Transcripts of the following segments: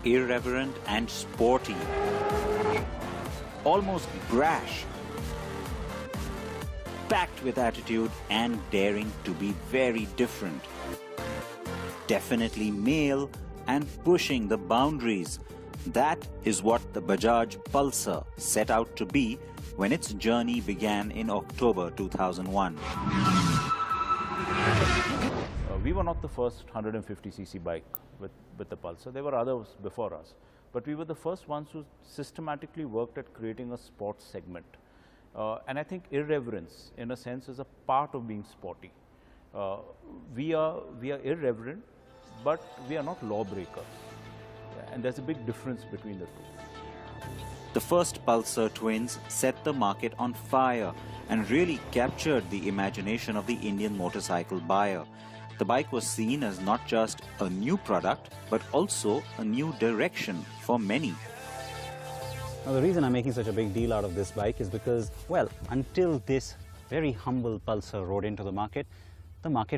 irreverent and sporty, almost brash, packed with attitude and daring to be very different. Definitely male and pushing the boundaries. That is what the Bajaj Pulsar set out to be when its journey began in October 2001. We were not the first 150cc bike with the Pulsar. There were others before us. But we were the first ones who systematically worked at creating a sports segment. And I think irreverence, in a sense, is a part of being sporty. We are irreverent, but we are not lawbreakers. And there's a big difference between the two. The first Pulsar twins set the market on fire and really captured the imagination of the Indian motorcycle buyer. The bike was seen as not just a new product, but also a new direction for many. Now, the reason I'm making such a big deal out of this bike is because, well, until this very humble Pulsar rode into the market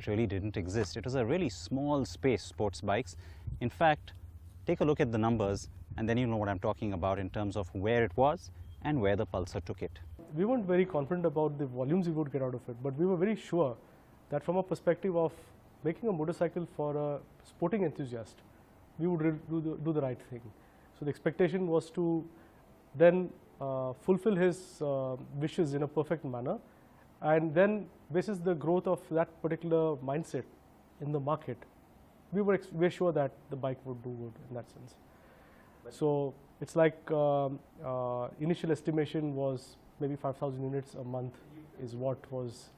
really didn't exist. It was a really small space sports bikes. In fact, take a look at the numbers and then you know what I'm talking about in terms of where it was and where the Pulsar took it. We weren't very confident about the volumes we would get out of it, but we were very sure that from a perspective of making a motorcycle for a sporting enthusiast, we would do the right thing. So the expectation was to then fulfill his wishes in a perfect manner, and then basis the growth of that particular mindset in the market, we were sure that the bike would do good in that sense. So it's like initial estimation was maybe 5,000 units a month is what was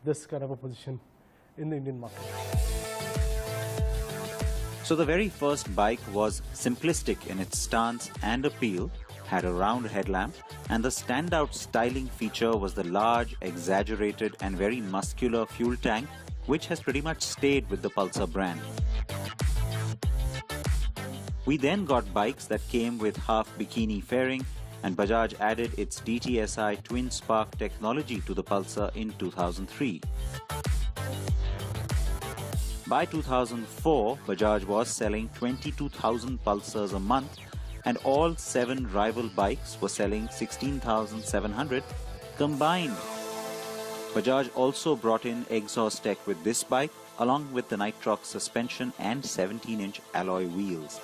this kind of a position in the Indian market. So the very first bike was simplistic in its stance and appeal, had a round headlamp, and the standout styling feature was the large, exaggerated and very muscular fuel tank, which has pretty much stayed with the Pulsar brand. We then got bikes that came with half bikini fairing, and Bajaj added its DTSI twin spark technology to the Pulsar in 2003. By 2004, Bajaj was selling 22,000 Pulsars a month, and all 7 rival bikes were selling 16,700 combined. Bajaj also brought in exhaust tech with this bike, along with the Nitrox suspension and 17-inch alloy wheels.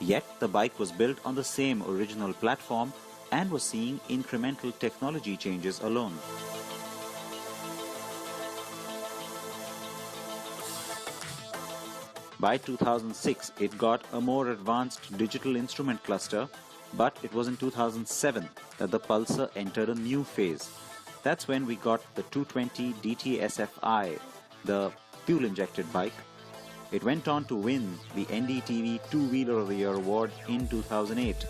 Yet the bike was built on the same original platform and was seeing incremental technology changes alone. By 2006, it got a more advanced digital instrument cluster, but it was in 2007 that the Pulsar entered a new phase. That's when we got the 220 DTSFI, the fuel-injected bike. It went on to win the NDTV Two-Wheeler of the Year award in 2008.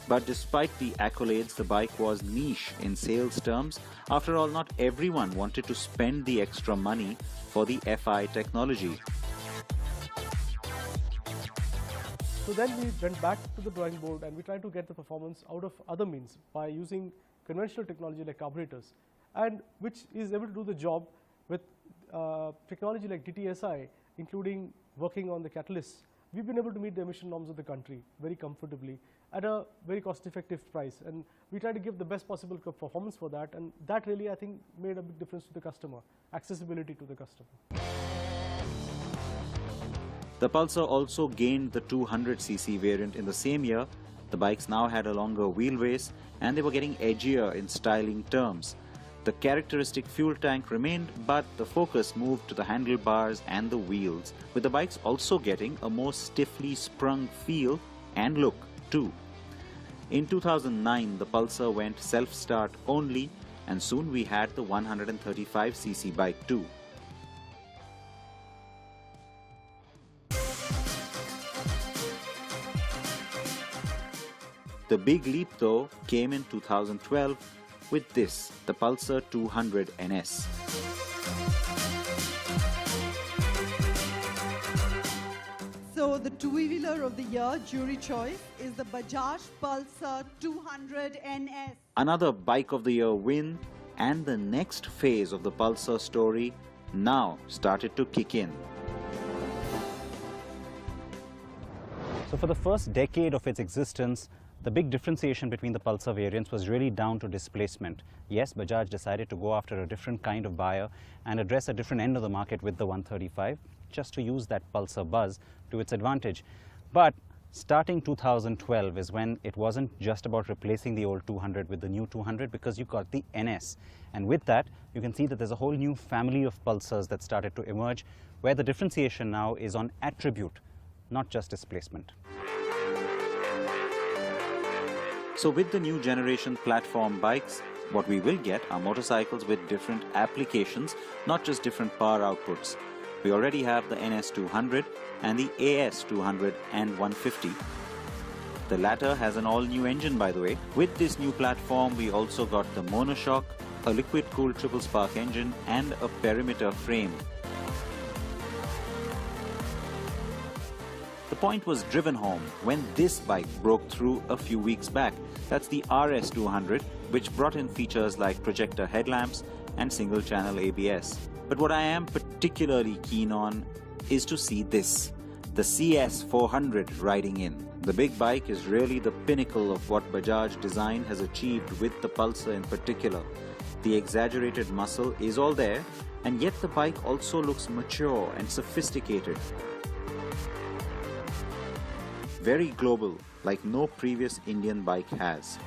But despite the accolades, the bike was niche in sales terms. After all, not everyone wanted to spend the extra money for the FI technology. So then we went back to the drawing board and we tried to get the performance out of other means by using conventional technology like carburetors, and which is able to do the job with technology like DTSI, including working on the catalysts. We've been able to meet the emission norms of the country very comfortably at a very cost-effective price, and we try to give the best possible performance for that, and that really, I think, made a big difference to the customer, accessibility to the customer. The Pulsar also gained the 200cc variant in the same year. The bikes now had a longer wheelbase and they were getting edgier in styling terms. The characteristic fuel tank remained, but the focus moved to the handlebars and the wheels, with the bikes also getting a more stiffly sprung feel and look too. In 2009, the Pulsar went self-start only, and soon we had the 135cc bike too. The big leap though came in 2012 with this, the Pulsar 200 NS. So the two-wheeler of the year jury choice is the Bajaj Pulsar 200 NS. Another bike of the year win, and the next phase of the Pulsar story now started to kick in. for the first decade of its existence, the big differentiation between the Pulsar variants was really down to displacement. Yes, Bajaj decided to go after a different kind of buyer and address a different end of the market with the 135, just to use that Pulsar buzz to its advantage. But starting 2012 is when it wasn't just about replacing the old 200 with the new 200, because you got the NS. And with that, you can see that there's a whole new family of Pulsars that started to emerge, where the differentiation now is on attribute, not just displacement. So with the new generation platform bikes, what we will get are motorcycles with different applications, not just different power outputs. We already have the NS200 and the AS200 and 150. The latter has an all-new engine, by the way. With this new platform, we also got the monoshock, a liquid-cooled triple spark engine and a perimeter frame. The point was driven home when this bike broke through a few weeks back. That's the RS200, which brought in features like projector headlamps and single-channel ABS. But what I am particularly keen on is to see this, the CS400 riding in. The big bike is really the pinnacle of what Bajaj design has achieved with the Pulsar in particular. The exaggerated muscle is all there, and yet the bike also looks mature and sophisticated. Very global, like no previous Indian bike has.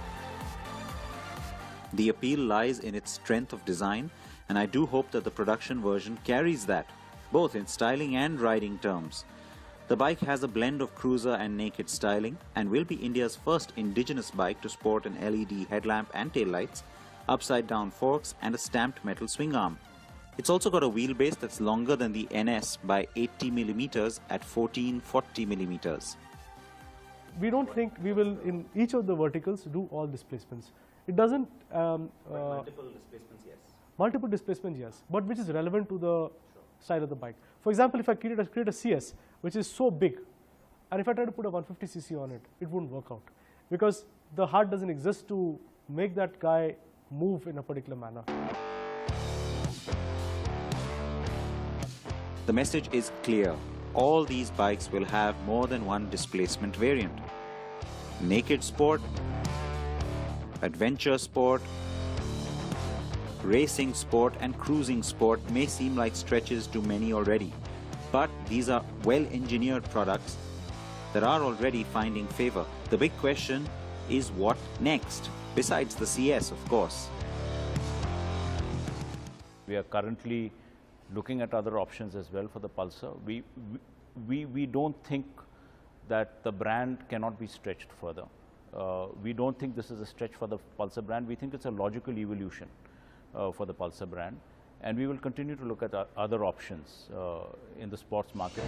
The appeal lies in its strength of design, and I do hope that the production version carries that, both in styling and riding terms. The bike has a blend of cruiser and naked styling and will be India's first indigenous bike to sport an LED headlamp and taillights, upside-down forks and a stamped metal swing arm. It's also got a wheelbase that's longer than the NS by 80mm at 1440mm. We don't think we will, in each of the verticals, do all displacements. It doesn't... multiple displacements, yes. Multiple displacements, yes, but which is relevant to the style of the bike. For example, if I create a CS, which is so big, and if I try to put a 150cc on it, it won't work out, because the heart doesn't exist to make that guy move in a particular manner. The message is clear. All these bikes will have more than one displacement variant. Naked sport, adventure sport, racing sport and cruising sport may seem like stretches to many already, but these are well-engineered products that are already finding favor. The big question is what next, besides the CS, of course. We are currently looking at other options as well for the Pulsar. We don't think that the brand cannot be stretched further. We don't think this is a stretch for the Pulsar brand. We think it's a logical evolution for the Pulsar brand, and we will continue to look at other options in the sports market.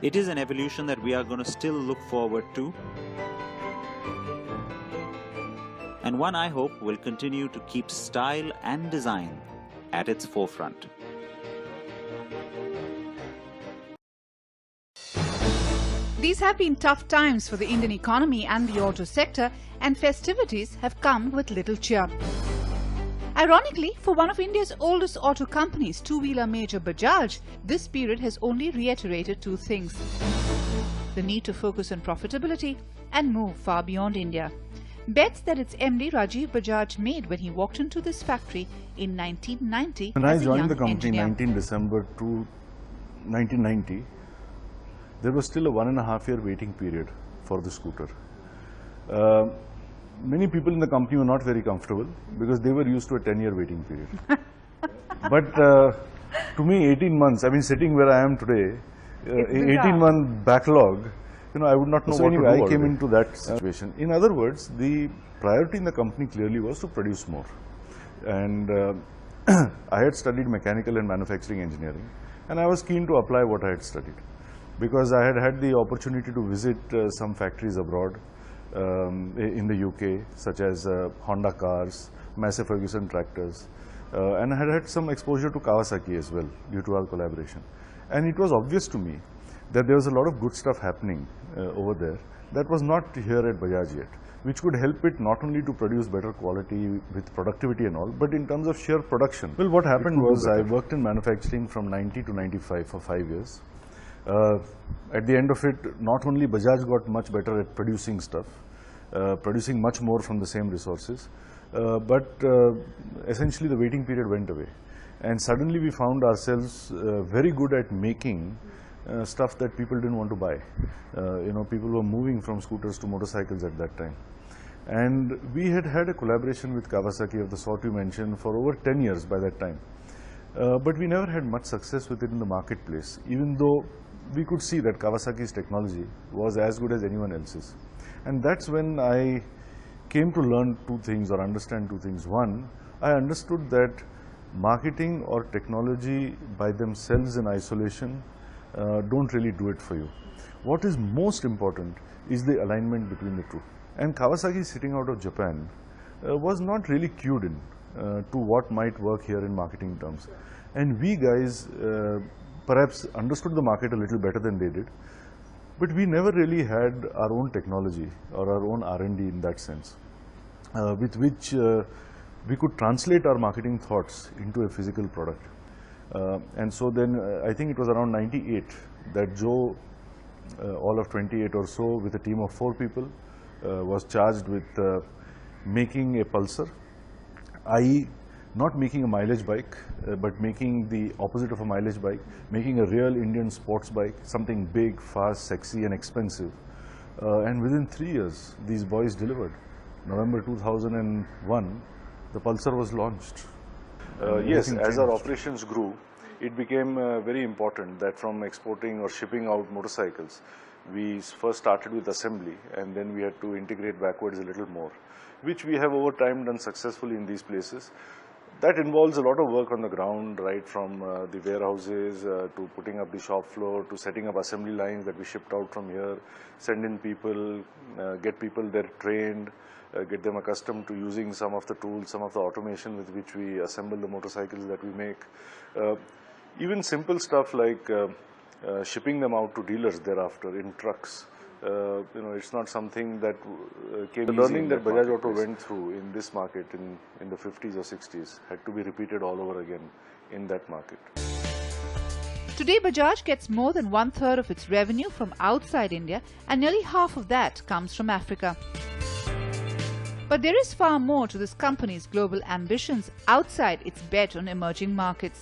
It is an evolution that we are going to still look forward to, and one I hope will continue to keep style and design at its forefront. These have been tough times for the Indian economy and the auto sector, and festivities have come with little cheer. Ironically, for one of India's oldest auto companies, two-wheeler major Bajaj, this period has only reiterated two things: the need to focus on profitability and move far beyond India. Bets that its MD Rajiv Bajaj made when he walked into this factory in 1990 when I as a joined young the company engineer. 19 December 1990, there was still a 1.5 year waiting period for the scooter. Many people in the company were not very comfortable because they were used to a 10-year waiting period. But to me, 18 months, I mean, sitting where I am today, 18-month backlog, you know, I would not know what to do. I came into that situation. In other words, the priority in the company clearly was to produce more. And I had studied mechanical and manufacturing engineering, and I was keen to apply what I had studied, because I had had the opportunity to visit some factories abroad in the UK, such as Honda cars, Massey Ferguson tractors, and I had had some exposure to Kawasaki as well due to our collaboration. And it was obvious to me that there was a lot of good stuff happening over there that was not here at Bajaj yet, which could help it not only to produce better quality with productivity and all, but in terms of sheer production. Well, what happened was I worked in manufacturing from 90 to 95 for 5 years. At the end of it, not only Bajaj got much better at producing stuff, producing much more from the same resources, but essentially the waiting period went away. And suddenly we found ourselves very good at making stuff that people didn't want to buy. People were moving from scooters to motorcycles at that time. And we had had a collaboration with Kawasaki of the sort you mentioned for over 10 years by that time. But we never had much success with it in the marketplace, even though we could see that Kawasaki's technology was as good as anyone else's. And that's when I came to learn two things or understand two things. One, I understood that marketing or technology by themselves in isolation don't really do it for you. What is most important is the alignment between the two. And Kawasaki, sitting out of Japan, was not really cued in to what might work here in marketing terms. And we guys perhaps understood the market a little better than they did, but we never really had our own technology or our own R&D in that sense, with which we could translate our marketing thoughts into a physical product. And so then I think it was around 98 that Joe, all of 28 or so, with a team of 4 people, was charged with making a Pulsar, i.e. not making a mileage bike, but making the opposite of a mileage bike, making a real Indian sports bike, something big, fast, sexy and expensive. And within 3 years, these boys delivered. November 2001, the Pulsar was launched. Yes, as our operations grew, it became very important that from exporting or shipping out motorcycles, we first started with assembly and then we had to integrate backwards a little more, which we have over time done successfully in these places. That involves a lot of work on the ground, right from the warehouses to putting up the shop floor to setting up assembly lines that we shipped out from here, send in people, get people there trained, get them accustomed to using some of the tools, some of the automation with which we assemble the motorcycles that we make. Even simple stuff like shipping them out to dealers thereafter in trucks. It's not something that came easy. The learning that Bajaj Auto went through in this market in the 50s or 60s had to be repeated all over again in that market. Today, Bajaj gets more than 1/3 of its revenue from outside India, and nearly half of that comes from Africa. But there is far more to this company's global ambitions outside its bet on emerging markets.